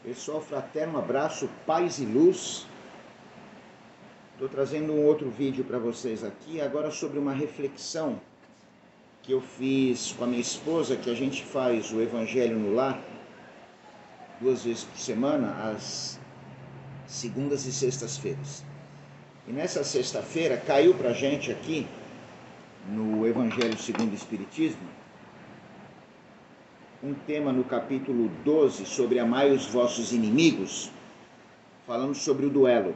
Pessoal, fraterno abraço, paz e luz. Estou trazendo um outro vídeo para vocês aqui, agora sobre uma reflexão que eu fiz com a minha esposa, que a gente faz o Evangelho no Lar 2 vezes por semana, às segundas e sextas-feiras. E nessa sexta-feira caiu para a gente aqui, no Evangelho segundo o Espiritismo, um tema no capítulo 12 sobre amai os vossos inimigos, falando sobre o duelo.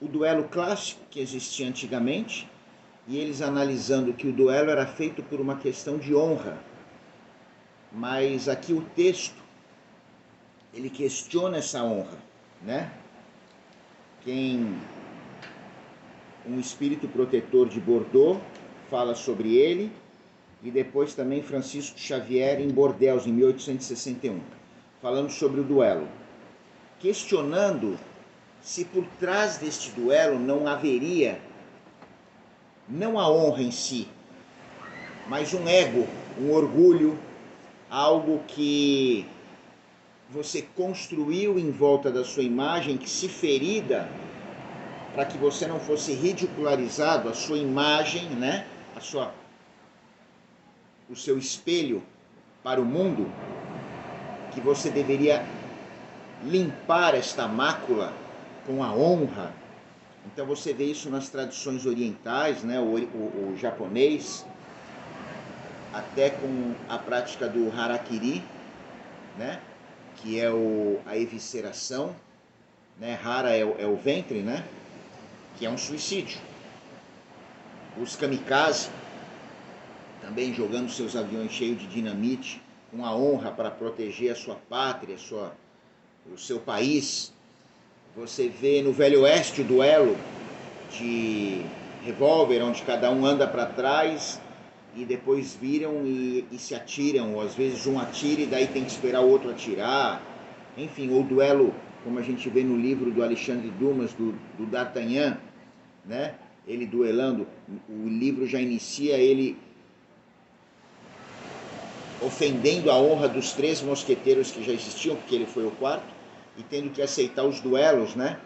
O duelo clássico que existia antigamente, e eles analisando que o duelo era feito por uma questão de honra. Mas aqui o texto, ele questiona essa honra, né? Um espírito protetor de Bordeaux fala sobre ele, e depois também Francisco Xavier em Bordeaux, em 1861, falando sobre o duelo, questionando se por trás deste duelo não haveria, não a honra em si, mas um ego, um orgulho, algo que você construiu em volta da sua imagem, que se ferida, para que você não fosse ridicularizado, a sua imagem, né? O seu espelho para o mundo, que você deveria limpar esta mácula com a honra. Então você vê isso nas tradições orientais, né? o japonês, até com a prática do harakiri, né? Que é a evisceração, né? Hara é o ventre, né? Que é um suicídio. Os kamikaze, também jogando seus aviões cheios de dinamite, com a honra para proteger a sua pátria, o seu país. Você vê no Velho Oeste o duelo de revólver, onde cada um anda para trás e depois viram e se atiram, ou às vezes um atira e daí tem que esperar o outro atirar. Enfim, o duelo, como a gente vê no livro do Alexandre Dumas, do D'Artagnan, né? Ele duelando, o livro já inicia ele ofendendo a honra dos 3 mosqueteiros que já existiam, porque ele foi o quarto, e tendo que aceitar os duelos, né,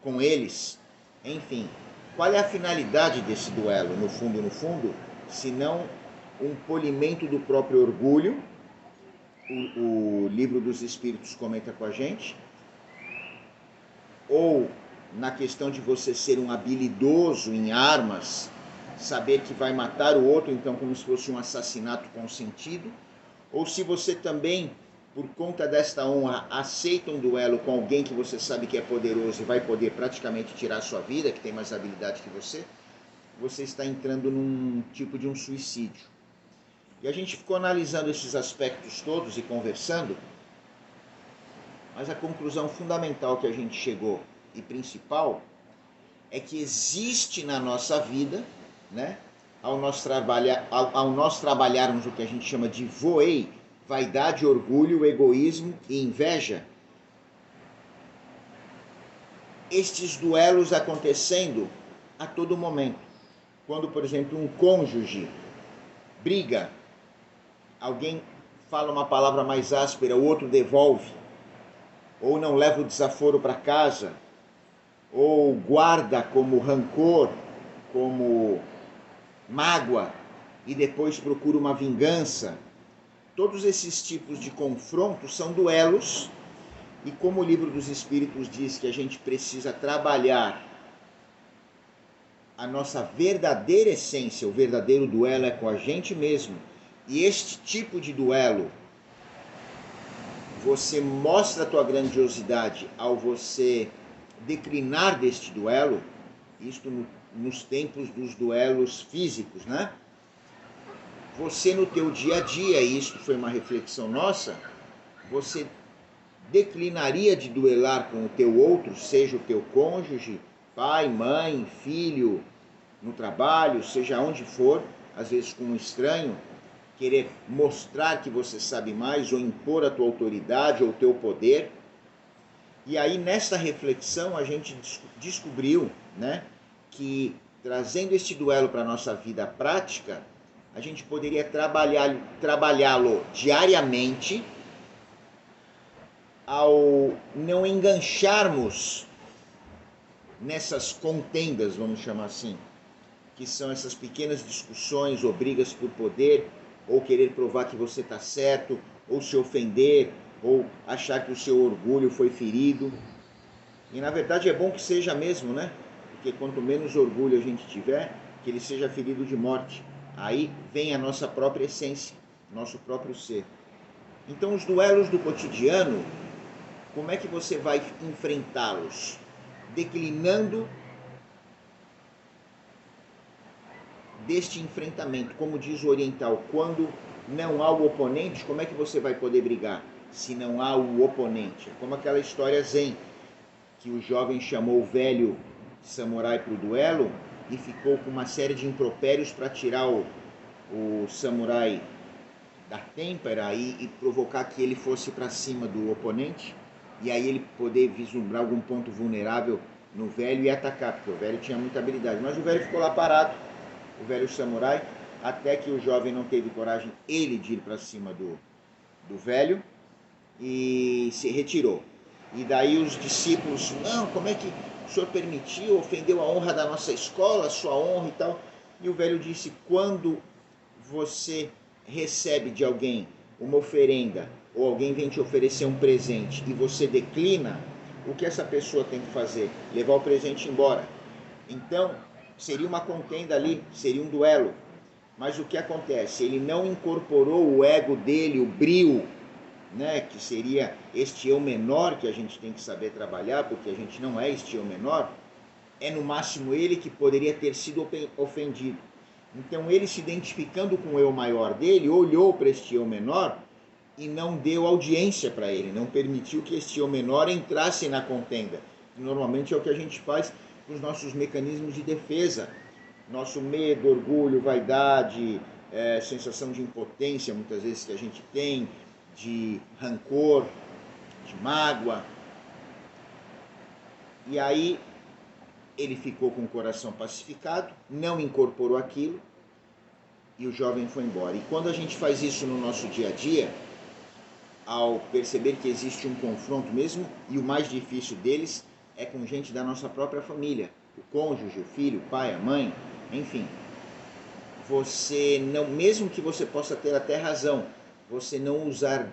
com eles. Enfim, qual é a finalidade desse duelo, no fundo, se não um polimento do próprio orgulho? O livro dos Espíritos comenta com a gente. Ou na questão de você ser um habilidoso em armas, saber que vai matar o outro, então como se fosse um assassinato consentido, ou se você também, por conta desta honra, aceita um duelo com alguém que você sabe que é poderoso e vai poder praticamente tirar a sua vida, que tem mais habilidade que você está entrando num tipo de um suicídio. E a gente ficou analisando esses aspectos todos e conversando, mas a conclusão fundamental que a gente chegou e principal é que existe na nossa vida, né, ao nós trabalharmos o que a gente chama de voei, vaidade, orgulho, egoísmo e inveja, estes duelos acontecendo a todo momento. Quando, por exemplo, um cônjuge briga, alguém fala uma palavra mais áspera, o outro devolve, ou não leva o desaforo para casa, ou guarda como rancor, como mágoa, e depois procura uma vingança. Todos esses tipos de confrontos são duelos, e como o livro dos Espíritos diz que a gente precisa trabalhar a nossa verdadeira essência, o verdadeiro duelo é com a gente mesmo, e este tipo de duelo, você mostra a tua grandiosidade ao você declinar deste duelo, isto nos tempos dos duelos físicos, né? Você no teu dia a dia, e isto foi uma reflexão nossa, você declinaria de duelar com o teu outro, seja o teu cônjuge, pai, mãe, filho, no trabalho, seja onde for, às vezes com um estranho, querer mostrar que você sabe mais ou impor a tua autoridade ou o teu poder. E aí nesta reflexão a gente descobriu, né, que trazendo este duelo para a nossa vida prática, a gente poderia trabalhá-lo diariamente, ao não engancharmos nessas contendas, vamos chamar assim, que são essas pequenas discussões ou brigas por poder, ou querer provar que você está certo, ou se ofender, ou achar que o seu orgulho foi ferido. E na verdade é bom que seja mesmo, né? Porque quanto menos orgulho a gente tiver, que ele seja ferido de morte. Aí vem a nossa própria essência, nosso próprio ser. Então os duelos do cotidiano, como é que você vai enfrentá-los? Declinando deste enfrentamento, como diz o oriental, quando não há o oponente, como é que você vai poder brigar se não há o oponente? Como aquela história zen, que o jovem chamou o velho samurai para o duelo e ficou com uma série de impropérios para tirar o samurai da têmpera e provocar que ele fosse para cima do oponente, e aí ele poder vislumbrar algum ponto vulnerável no velho e atacar, porque o velho tinha muita habilidade. Mas o velho ficou lá parado, o velho samurai, até que o jovem não teve coragem ele de ir para cima do velho e se retirou. E daí os discípulos, não, como é que o senhor permitiu, ofendeu a honra da nossa escola, a sua honra e tal. E o velho disse, quando você recebe de alguém uma oferenda, ou alguém vem te oferecer um presente e você declina, o que essa pessoa tem que fazer? Levar o presente embora. Então, seria uma contenda ali, seria um duelo. Mas o que acontece? Ele não incorporou o ego dele, o brio, né, que seria este eu menor que a gente tem que saber trabalhar, porque a gente não é este eu menor, é no máximo ele que poderia ter sido ofendido. Então ele, se identificando com o eu maior dele, olhou para este eu menor e não deu audiência para ele, não permitiu que este eu menor entrasse na contenda. Normalmente é o que a gente faz com os nossos mecanismos de defesa. Nosso medo, orgulho, vaidade, sensação de impotência muitas vezes que a gente tem, de rancor, de mágoa. E aí ele ficou com o coração pacificado, não incorporou aquilo e o jovem foi embora. E quando a gente faz isso no nosso dia a dia, ao perceber que existe um confronto mesmo, e o mais difícil deles é com gente da nossa própria família, o cônjuge, o filho, o pai, a mãe, enfim. Você não, mesmo que você possa ter até razão, você não usar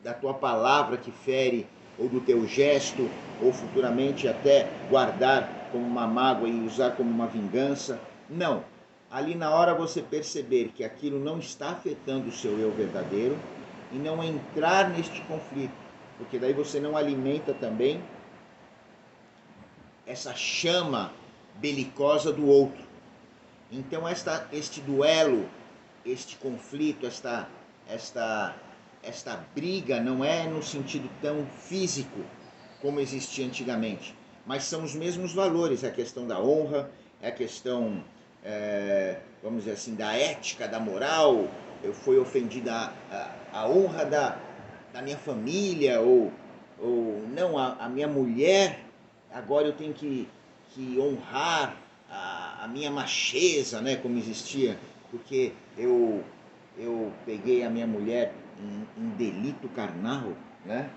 da tua palavra que fere, ou do teu gesto, ou futuramente até guardar como uma mágoa e usar como uma vingança. Não. Ali na hora você perceber que aquilo não está afetando o seu eu verdadeiro e não entrar neste conflito, porque daí você não alimenta também essa chama belicosa do outro. Então este duelo, este conflito, esta briga não é no sentido tão físico como existia antigamente, mas são os mesmos valores, a questão da honra, a questão, vamos dizer assim, da ética, da moral. Eu fui ofendida a honra da minha família, ou não, a minha mulher, agora eu tenho que honrar a minha macheza, né, como existia, porque eu peguei a minha mulher em delito carnal, né?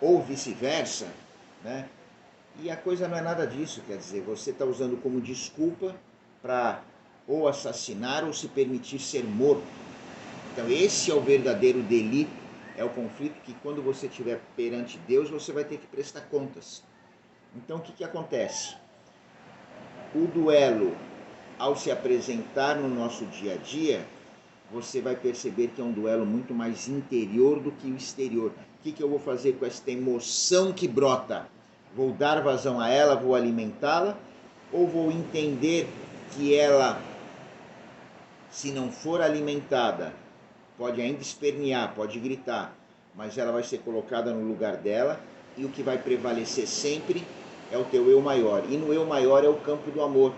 Ou vice-versa, né? E a coisa não é nada disso, quer dizer, você está usando como desculpa para ou assassinar ou se permitir ser morto. Então esse é o verdadeiro delito, é o conflito que quando você estiver perante Deus você vai ter que prestar contas. Então o que acontece? O duelo, ao se apresentar no nosso dia a dia, você vai perceber que é um duelo muito mais interior do que o exterior. O que eu vou fazer com esta emoção que brota? Vou dar vazão a ela, vou alimentá-la, ou vou entender que ela, se não for alimentada, pode ainda espernear, pode gritar, mas ela vai ser colocada no lugar dela, e o que vai prevalecer sempre é o teu eu maior. E no eu maior é o campo do amor.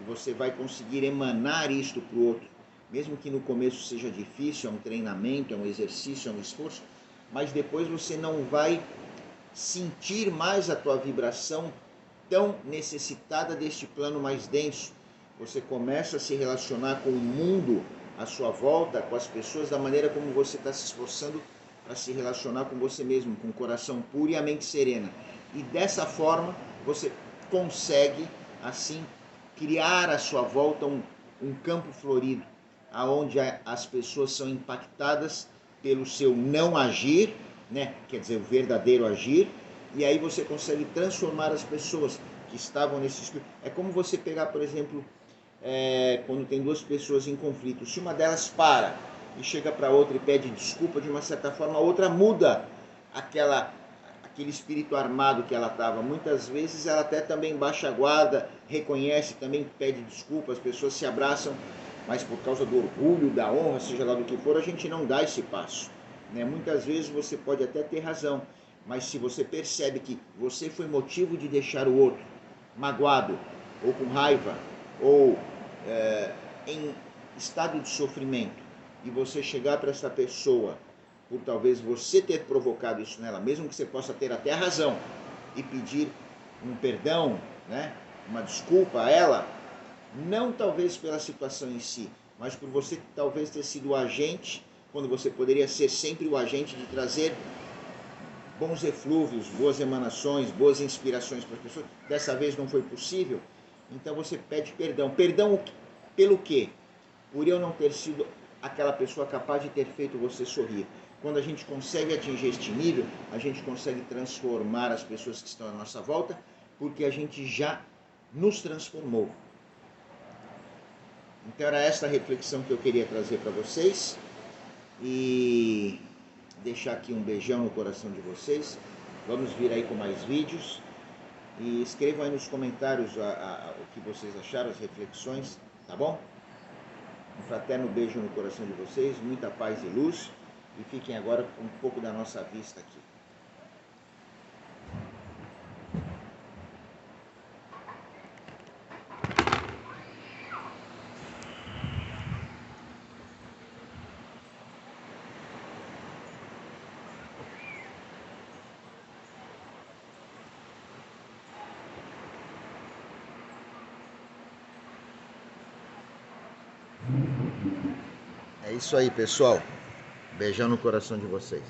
E você vai conseguir emanar isto para o outro. Mesmo que no começo seja difícil, é um treinamento, é um exercício, é um esforço, mas depois você não vai sentir mais a tua vibração tão necessitada deste plano mais denso. Você começa a se relacionar com o mundo à sua volta, com as pessoas, da maneira como você está se esforçando para se relacionar com você mesmo, com o coração puro e a mente serena. E dessa forma você consegue, assim, criar à sua volta um campo florido, aonde as pessoas são impactadas pelo seu não agir, né? Quer dizer, o verdadeiro agir, e aí você consegue transformar as pessoas que estavam nesse espírito. É como você pegar, por exemplo, quando tem duas pessoas em conflito, se uma delas para e chega para outra e pede desculpa, de uma certa forma a outra muda aquele espírito armado que ela estava. Muitas vezes ela até também baixa a guarda, reconhece, também pede desculpa, as pessoas se abraçam, mas por causa do orgulho, da honra, seja lá do que for, a gente não dá esse passo, né? Muitas vezes você pode até ter razão, mas se você percebe que você foi motivo de deixar o outro magoado, ou com raiva, ou em estado de sofrimento, e você chegar para essa pessoa, por talvez você ter provocado isso nela, mesmo que você possa ter até a razão, e pedir um perdão, né, uma desculpa a ela, não talvez pela situação em si, mas por você talvez ter sido o agente, quando você poderia ser sempre o agente de trazer bons eflúvios, boas emanações, boas inspirações para as pessoas. Dessa vez não foi possível, então você pede perdão. Perdão pelo quê? Por eu não ter sido aquela pessoa capaz de ter feito você sorrir. Quando a gente consegue atingir este nível, a gente consegue transformar as pessoas que estão à nossa volta, porque a gente já nos transformou. Então era esta reflexão que eu queria trazer para vocês e deixar aqui um beijão no coração de vocês. Vamos vir aí com mais vídeos e escrevam aí nos comentários o que vocês acharam, as reflexões, tá bom? Um fraterno beijo no coração de vocês, muita paz e luz, e fiquem agora com um pouco da nossa vista aqui. É isso aí, pessoal. Beijão no coração de vocês.